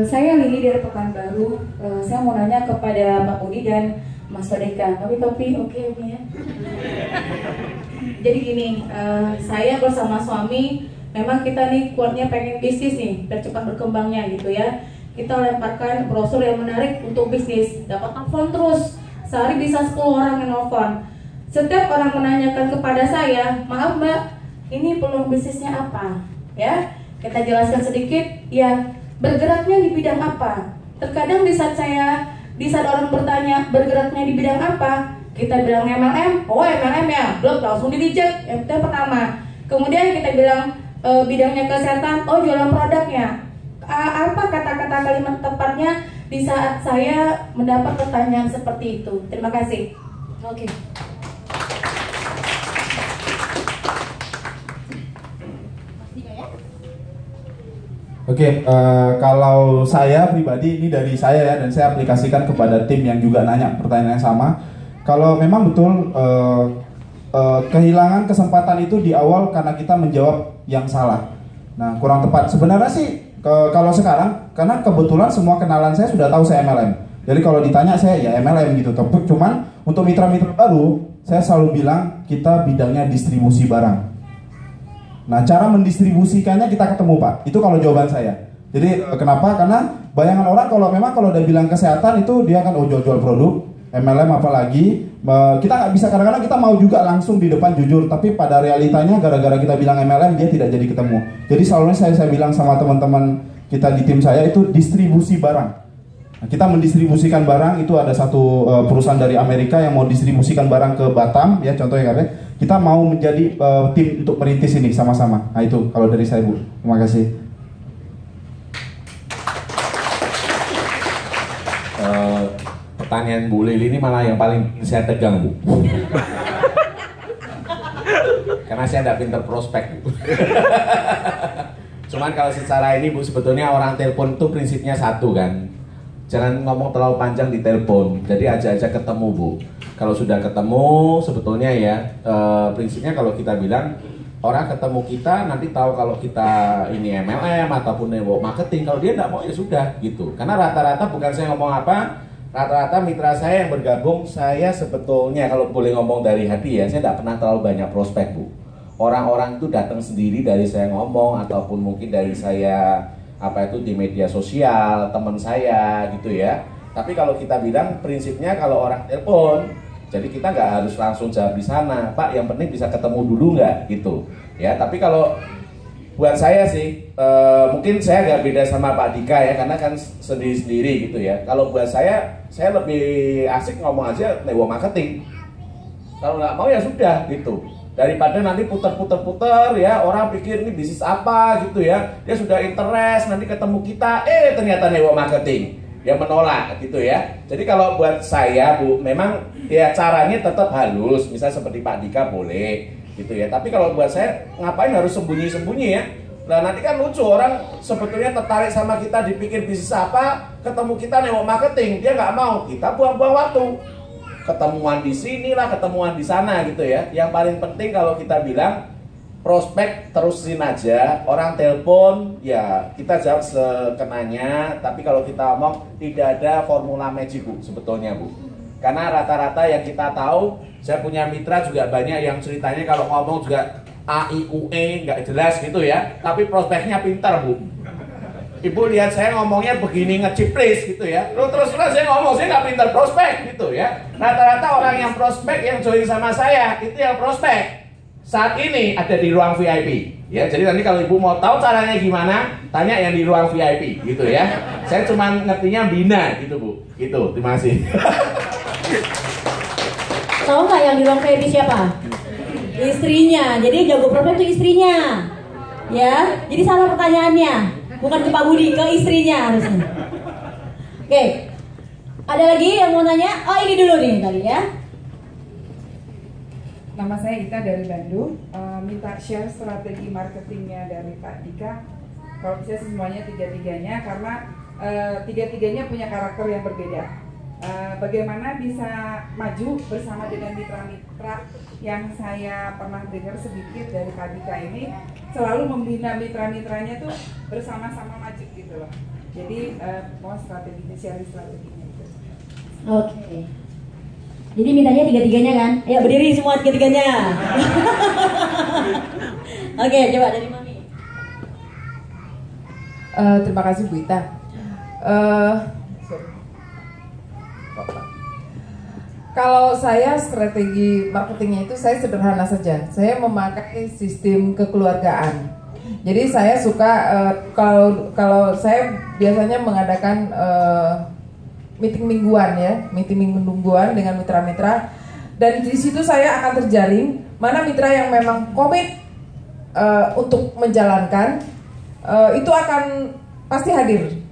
Saya Lili dari Pekanbaru. Saya mau nanya kepada Mbak Budi dan Mas Dika. Tapi oke ya. Jadi gini, saya bersama suami memang kita nih kuatnya pengen bisnis nih, biar cepat berkembangnya gitu ya. Kita lemparkan brosur yang menarik untuk bisnis, dapat telepon terus. Sehari bisa 10 orang yang nelfon. Setiap orang menanyakan kepada saya, maaf Mbak, ini peluang bisnisnya apa? Ya, kita jelaskan sedikit. Ya, bergeraknya di bidang apa? Terkadang di saat orang bertanya bergeraknya di bidang apa, kita bilang MLM, oh MLM ya, belum langsung di-reject. Yang pertama. Kemudian kita bilang bidangnya kesehatan, oh jualan produknya. Apa kata-kata kalimat tepatnya di saat saya mendapat pertanyaan seperti itu? Terima kasih. Oke. Oke, kalau saya pribadi ini dari saya ya, dan saya aplikasikan kepada tim yang juga nanya pertanyaan yang sama. Kalau memang betul kehilangan kesempatan itu di awal karena kita menjawab yang salah. Nah, kurang tepat. Sebenarnya sih kalau sekarang karena kebetulan semua kenalan saya sudah tahu saya MLM. Jadi kalau ditanya saya ya MLM gitu. Tapi cuman untuk mitra-mitra baru saya selalu bilang kita bidangnya distribusi barang. Nah, cara mendistribusikannya kita ketemu Pak. Itu kalau jawaban saya. Jadi kenapa? Karena bayangan orang kalau udah bilang kesehatan itu dia akan jual produk. MLM apalagi kita nggak bisa, kadang-kadang kita mau juga langsung di depan jujur, tapi pada realitanya gara-gara kita bilang MLM dia tidak jadi ketemu. Jadi selalu saya bilang sama teman-teman kita di tim saya itu distribusi barang. Nah, kita mendistribusikan barang, itu ada satu perusahaan dari Amerika yang mau distribusikan barang ke Batam ya contohnya kan. Kita mau menjadi tim untuk merintis ini sama-sama. Nah itu kalau dari saya Bu. Terima kasih. Pertanyaan Bu Lili ini malah yang paling saya tegang Bu. Karena saya tidak pinter prospek Bu. Cuman kalau secara ini Bu, sebetulnya orang telepon itu prinsipnya satu kan. Jangan ngomong terlalu panjang di telepon. Jadi aja ketemu Bu. Kalau sudah ketemu sebetulnya ya prinsipnya kalau kita bilang orang ketemu kita nanti tahu kalau kita ini MLM ataupun network marketing. Kalau dia tidak mau ya sudah gitu. Karena rata-rata bukan saya ngomong apa, rata-rata mitra saya yang bergabung, saya sebetulnya kalau boleh ngomong dari hati ya, saya tidak pernah terlalu banyak prospek Bu. Orang-orang itu datang sendiri dari saya ngomong ataupun mungkin dari saya apa itu di media sosial, teman saya gitu ya. Tapi kalau kita bilang prinsipnya kalau orang telepon, jadi kita nggak harus langsung jawab di sana, Pak. Yang penting bisa ketemu dulu nggak gitu ya. Tapi kalau buat saya sih mungkin saya agak beda sama Pak Dika ya, karena kan sendiri-sendiri gitu ya. Kalau buat saya lebih asik ngomong aja network marketing. Kalau nggak mau ya sudah gitu. Daripada nanti puter-puter ya, orang pikir ini bisnis apa gitu ya. Dia sudah interest, nanti ketemu kita, ternyata network marketing. Dia menolak gitu ya. Jadi kalau buat saya Bu, memang ya caranya tetap halus. Misal seperti Pak Dika boleh gitu ya. Tapi kalau buat saya ngapain harus sembunyi-sembunyi ya. Nah nanti kan lucu, orang sebetulnya tertarik sama kita dipikir bisnis apa, ketemu kita network marketing, dia nggak mau, kita buang-buang waktu. Ketemuan di sini lah, ketemuan di sana gitu ya. Yang paling penting kalau kita bilang prospek terusin aja, orang telepon ya kita jawab sekenanya. Tapi kalau kita ngomong tidak ada formula magic Bu sebetulnya Bu. Karena rata-rata yang kita tahu, saya punya mitra juga banyak yang ceritanya kalau ngomong juga A, I, U, E nggak jelas gitu ya. Tapi prospeknya pintar Bu. Ibu lihat saya ngomongnya begini ngeciplis gitu ya. Lu terus-terus saya ngomong, saya nggak pintar prospek gitu ya. Rata-rata orang yang prospek yang join sama saya itu yang prospek saat ini ada di ruang VIP ya. Jadi nanti kalau ibu mau tahu caranya gimana, tanya yang di ruang VIP gitu ya. Saya cuma ngertinya bina gitu Bu. Gitu, terima kasih. Tahu nggak yang di ruang VIP siapa? Istrinya. Jadi jago prospek itu istrinya. Ya, jadi salah pertanyaannya. Bukan ke Pak Budi, ke istrinya harusnya. Oke, ada lagi yang mau nanya? Oh ini dulu nih tadi ya. Nama saya Ita dari Bandung. Minta share strategi marketingnya dari Pak Dika. Kalau bisa semuanya tiga-tiganya, karena tiga-tiganya punya karakter yang berbeda. Bagaimana bisa maju bersama dengan mitra-mitra yang saya pernah dengar sedikit dari Pak Dika ini selalu membina mitra-mitranya tuh bersama-sama maju gitu loh. Jadi mau strateginya, share strateginya itu. Oke. Jadi mintanya tiga-tiganya kan? Ayo berdiri semua tiga-tiganya. Oke, coba dari Mami. Terima kasih Bu Ita. Kalau saya strategi marketingnya itu saya sederhana saja. Saya memakai sistem kekeluargaan. Jadi saya suka kalau saya biasanya mengadakan meeting mingguan ya, meeting mingguan dengan mitra-mitra. Dan di situ saya akan terjaring mana mitra yang memang komit untuk menjalankan, itu akan pasti hadir.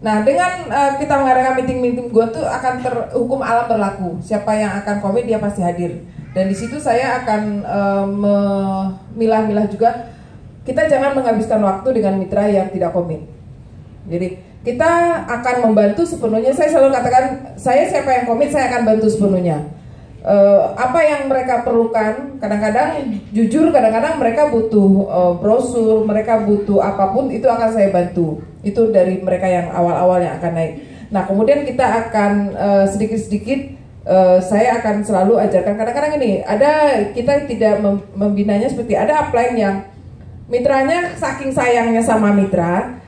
Nah, dengan kita mengadakan meeting gue tuh akan terhukum alam berlaku. Siapa yang akan komit dia pasti hadir. Dan di situ saya akan memilah-milah juga. Kita jangan menghabiskan waktu dengan mitra yang tidak komit. Jadi kita akan membantu sepenuhnya. Saya selalu katakan, saya siapa yang komit saya akan bantu sepenuhnya. Apa yang mereka perlukan, kadang-kadang jujur kadang-kadang mereka butuh brosur, mereka butuh apapun, itu akan saya bantu. Itu dari mereka yang awal-awal yang akan naik. Nah kemudian kita akan sedikit-sedikit saya akan selalu ajarkan. Kadang-kadang ini ada, kita tidak membinanya seperti ada upline yang mitranya saking sayangnya sama mitra,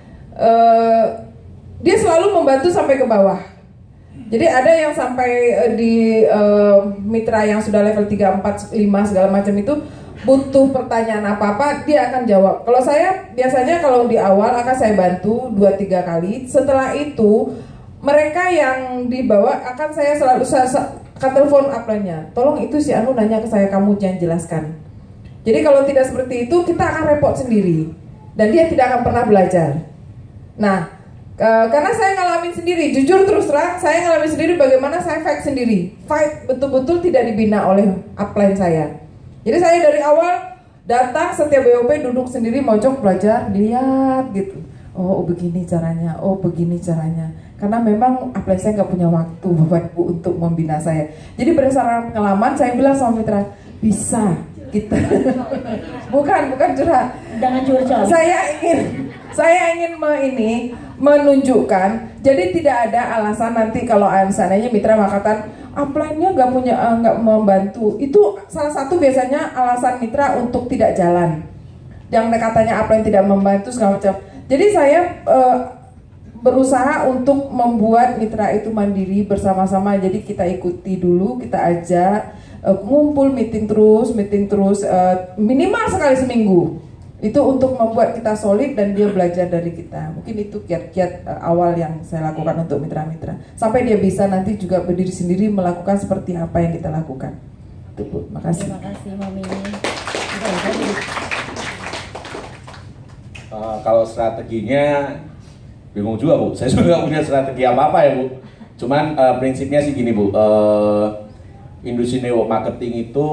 dia selalu membantu sampai ke bawah. Jadi ada yang sampai di mitra yang sudah level 3, 4, 5 segala macam itu butuh pertanyaan apa-apa dia akan jawab. Kalau saya biasanya kalau di awal akan saya bantu 2-3 kali. Setelah itu mereka yang dibawa akan saya selalu akan telepon upline-nya. Tolong itu si Anu nanya ke saya, kamu jangan jelaskan. Jadi kalau tidak seperti itu kita akan repot sendiri dan dia tidak akan pernah belajar. Nah, karena saya ngalamin sendiri, jujur terus terang, saya ngalamin sendiri bagaimana saya fight sendiri. Fight betul-betul tidak dibina oleh upline saya. Jadi saya dari awal datang setiap BOP duduk sendiri mojok belajar, lihat gitu. Oh begini caranya, oh begini caranya. Karena memang upline saya nggak punya waktu Bapak Ibu untuk membina saya. Jadi berdasarkan pengalaman saya bilang sama mitra, bisa kita. bukan curhat. Jangan curcol. Saya ingin menunjukkan. Jadi tidak ada alasan nanti kalau seandainya mitra mengatakan upline-nya nggak membantu. Itu salah satu biasanya alasan mitra untuk tidak jalan. Yang katanya upline tidak membantu segala macam. Jadi saya berusaha untuk membuat mitra itu mandiri bersama-sama. Jadi kita ikuti dulu, kita ajak ngumpul meeting terus minimal sekali seminggu. Itu untuk membuat kita solid dan dia belajar dari kita. Mungkin itu kiat-kiat awal yang saya lakukan untuk mitra-mitra. Sampai dia bisa nanti juga berdiri sendiri melakukan seperti apa yang kita lakukan. Itu Bu, makasih. Terima kasih Mami. Kalau strateginya bingung juga Bu. Saya juga nggak punya strategi apa-apa ya Bu. Cuman prinsipnya sih gini Bu. Industri network marketing itu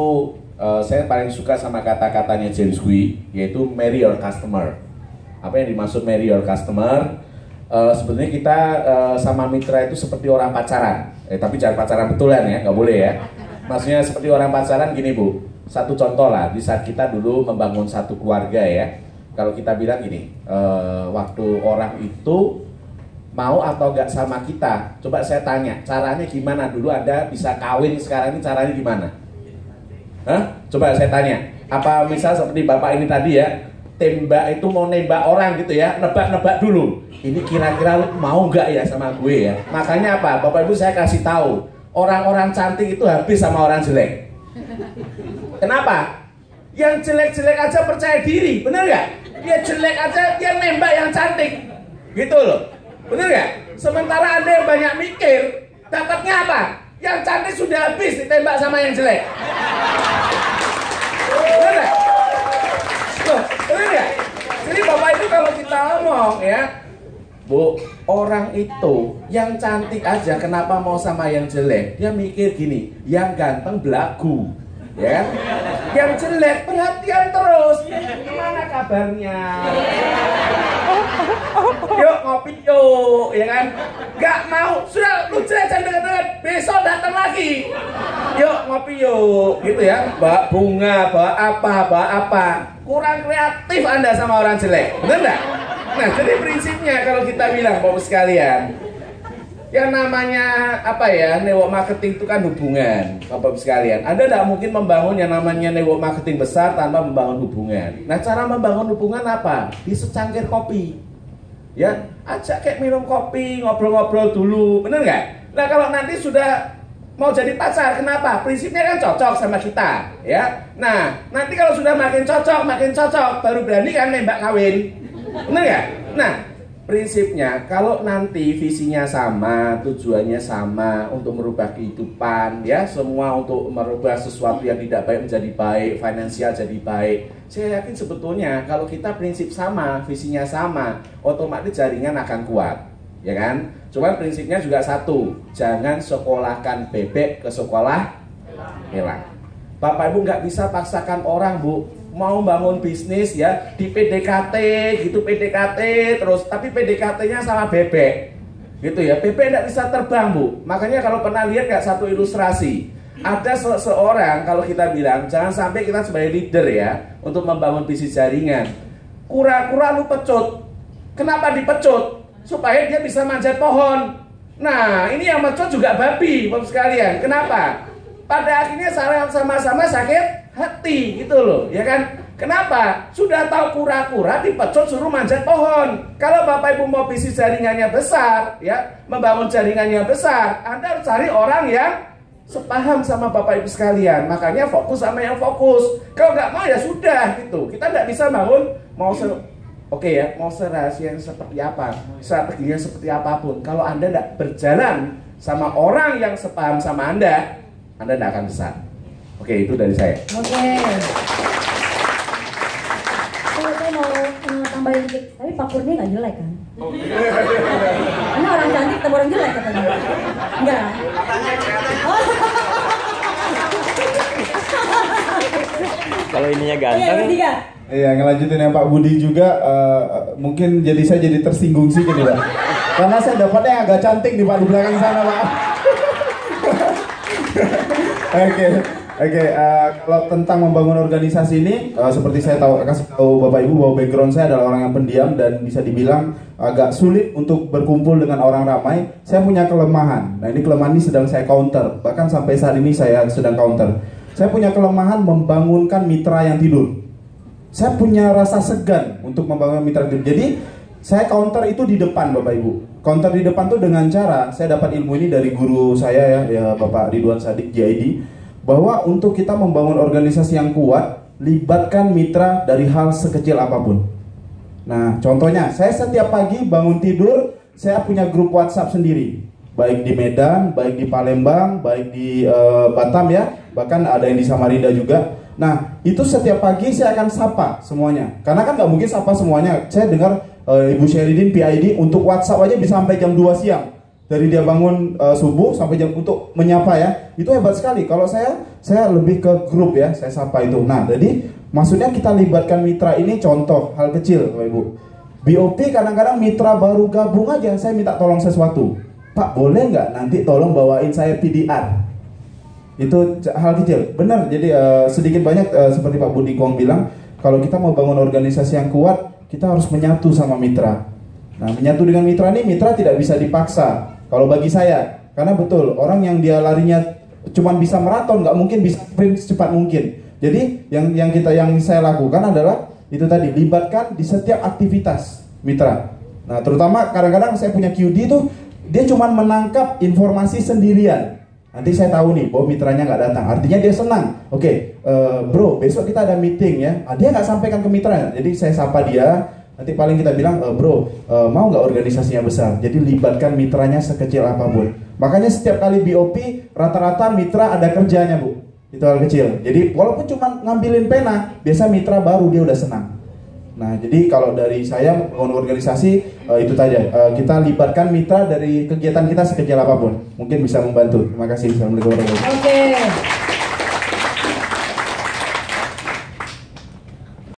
saya paling suka sama kata-katanya James Gui, yaitu marry your customer. Apa yang dimaksud marry your customer? Sebenarnya kita sama mitra itu seperti orang pacaran, tapi jangan pacaran betulan ya, nggak boleh ya. Maksudnya seperti orang pacaran gini Bu. Satu contoh lah, di saat kita dulu membangun satu keluarga ya. Kalau kita bilang gini, waktu orang itu mau atau nggak sama kita, coba saya tanya, caranya gimana? Dulu Anda bisa kawin, sekarang ini caranya gimana? Hah? Coba saya tanya, apa misal seperti Bapak ini tadi ya, tembak itu mau nembak orang gitu ya, nebak-nebak dulu. Ini kira-kira mau nggak ya sama gue ya? Makanya apa? Bapak Ibu saya kasih tahu, orang-orang cantik itu habis sama orang jelek. Kenapa? Yang jelek-jelek aja percaya diri, bener nggak? Dia jelek aja, dia nembak yang cantik, gitu loh, bener nggak? Sementara Anda yang banyak mikir, dapatnya apa? Yang cantik sudah habis ditembak sama yang jelek. Bener nggak? Bener nggak? Jadi Bapak itu kalau kita ngomong ya, Bu, orang itu yang cantik aja kenapa mau sama yang jelek? Dia mikir gini, yang ganteng belagu, ya kan? Yang jelek perhatian terus. Gimana kabarnya? Yuk ngopi yuk, ya kan? Gak mau, sudah lu jelek jangan deket-deket, besok datang lagi. Yuk ngopi yuk, gitu ya. Bawa bunga, bawa apa. Kurang kreatif Anda sama orang jelek, bener nggak? Nah, jadi prinsipnya kalau kita bilang Bapak sekalian, yang namanya apa ya, network marketing itu kan hubungan, Bapak sekalian. Anda tidak mungkin membangun yang namanya network marketing besar tanpa membangun hubungan. Nah, cara membangun hubungan apa? Di secangkir kopi, ya, ajak kayak minum kopi, ngobrol-ngobrol dulu, bener nggak? Nah, kalau nanti sudah mau jadi pacar, kenapa? Prinsipnya kan cocok sama kita, ya. Nah, nanti kalau sudah makin cocok, baru berani kan nembak kawin, bener nggak? Nah, prinsipnya kalau nanti visinya sama, tujuannya sama untuk merubah kehidupan, ya, semua untuk merubah sesuatu yang tidak baik menjadi baik, finansial jadi baik. Saya yakin sebetulnya kalau kita prinsip sama, visinya sama, otomatis jaringan akan kuat, ya kan? Cuma prinsipnya juga satu, jangan sekolahkan bebek ke sekolah elang. Bapak Ibu nggak bisa paksakan orang Bu, mau bangun bisnis ya di PDKT gitu, PDKT terus, tapi PDKT-nya sama bebek gitu ya. Bebek nggak bisa terbang Bu. Makanya kalau pernah lihat nggak satu ilustrasi, ada seorang, kalau kita bilang jangan sampai kita sebagai leader ya untuk membangun bisnis jaringan, kura-kura lu pecut. Kenapa dipecut? Supaya dia bisa manjat pohon. Nah, ini yang mecut juga babi Bapak sekalian. Kenapa? Pada akhirnya sama-sama sakit hati gitu loh, ya kan? Kenapa? Sudah tahu kura-kura dipecut suruh manjat pohon. Kalau Bapak Ibu mau bisnis jaringannya besar, ya, membangun jaringannya besar, Anda harus cari orang yang sepaham sama Bapak Ibu sekalian. Makanya fokus sama yang fokus. Kalau nggak mau ya sudah gitu. Kita nggak bisa bangun mau mau serahasia seperti apa, strateginya seperti apapun. Kalau Anda tidak berjalan sama orang yang sepaham sama Anda tidak akan besar. Oke, itu dari saya. Oke. Saya mau tambahin dikit. Tapi Pak Kurnia nggak jelek kan? Karena orang cantik ketemu orang jelek katanya. Enggak. Kalau ininya ganteng. Iya, ngelanjutin yang Pak Budi juga, mungkin saya jadi tersinggung sih gitu Pak. Karena saya dapatnya yang agak cantik di Pak di belakang sana Pak. Oke, kalau tentang membangun organisasi ini, seperti saya kasih tahu Bapak Ibu bahwa background saya adalah orang yang pendiam dan bisa dibilang agak sulit untuk berkumpul dengan orang ramai. Saya punya kelemahan. Nah, ini kelemahan ini sedang saya counter. Bahkan sampai saat ini saya sedang counter. Saya punya kelemahan membangunkan mitra yang tidur. Saya punya rasa segan untuk membangun mitra tidur. Jadi saya counter itu di depan Bapak Ibu. Counter di depan tuh dengan cara saya dapat ilmu ini dari guru saya ya Bapak Ridwan Sadik JID. Bahwa untuk kita membangun organisasi yang kuat, libatkan mitra dari hal sekecil apapun. Nah, contohnya, saya setiap pagi bangun tidur, saya punya grup WhatsApp sendiri. Baik di Medan, baik di Palembang, baik di Batam ya, bahkan ada yang di Samarinda juga. Nah, itu setiap pagi saya akan sapa semuanya. Karena kan nggak mungkin sapa semuanya. Saya dengar Ibu Syeridin PID untuk WhatsApp aja bisa sampai jam 2 siang. Dari dia bangun subuh sampai jam untuk menyapa ya, itu hebat sekali. Kalau saya lebih ke grup ya, saya sapa itu. Nah, jadi maksudnya kita libatkan mitra ini contoh hal kecil, Bapak Ibu. BOP kadang-kadang mitra baru gabung aja, saya minta tolong sesuatu. Pak, boleh nggak nanti tolong bawain saya PDR? Itu hal kecil, benar. Jadi sedikit banyak seperti Pak Budi Kuang bilang, kalau kita mau bangun organisasi yang kuat, kita harus menyatu sama mitra. Nah, menyatu dengan mitra ini, mitra tidak bisa dipaksa. Kalau bagi saya, karena betul orang yang dia larinya cuma bisa maraton, nggak mungkin bisa sprint secepat mungkin. Jadi yang saya lakukan adalah itu tadi, libatkan di setiap aktivitas mitra. Nah, terutama kadang-kadang saya punya QD itu dia cuma menangkap informasi sendirian. Nanti saya tahu nih bahwa mitranya nggak datang, artinya dia senang. Oke, bro, besok kita ada meeting ya. Dia nggak sampaikan ke mitranya, jadi saya sapa dia. Nanti paling kita bilang, bro, mau nggak organisasinya besar? Jadi libatkan mitranya sekecil apapun. Makanya setiap kali BOP, rata-rata mitra ada kerjanya, Bu. Itu hal kecil. Jadi walaupun cuma ngambilin pena, biasa mitra baru dia udah senang. Nah, jadi kalau dari saya membangun organisasi, itu tadi. Kita libatkan mitra dari kegiatan kita sekecil apapun. Mungkin bisa membantu. Terima kasih. Assalamualaikum warahmatullahi wabarakatuh. Oke.